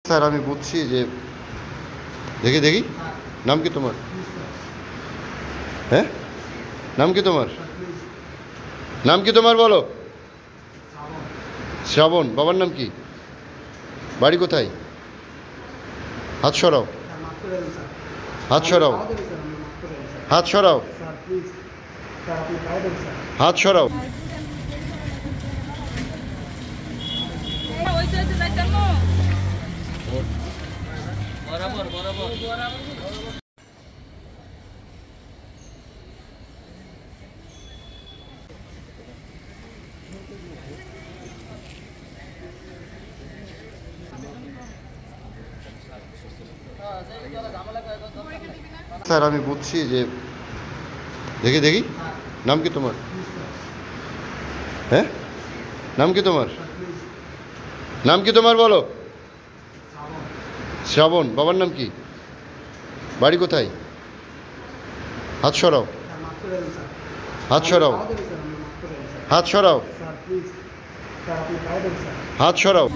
Sir আমি বুঝছি যে দেখি দেখি নাম কি তোমার? হ্যাঁ, নাম কি তোমার? নাম কি তোমার বলো? শ্রাবণ। বাবার নাম কি? বাড়ি কোথায়? হাত সরাও, হাত সরাও, হাত সরাও, হাত সরাও। স্যার আমি বুঝছি যে দেখি দেখি নাম কি তোমার? হ্যাঁ, নাম কি তোমার? নাম কি তোমার বলো? শ্রাবণ। বাবার নাম কি? বাড়ি কোথায়? হাত সরাও, হাত সরাও, হাত সরাও, হাত সরাও।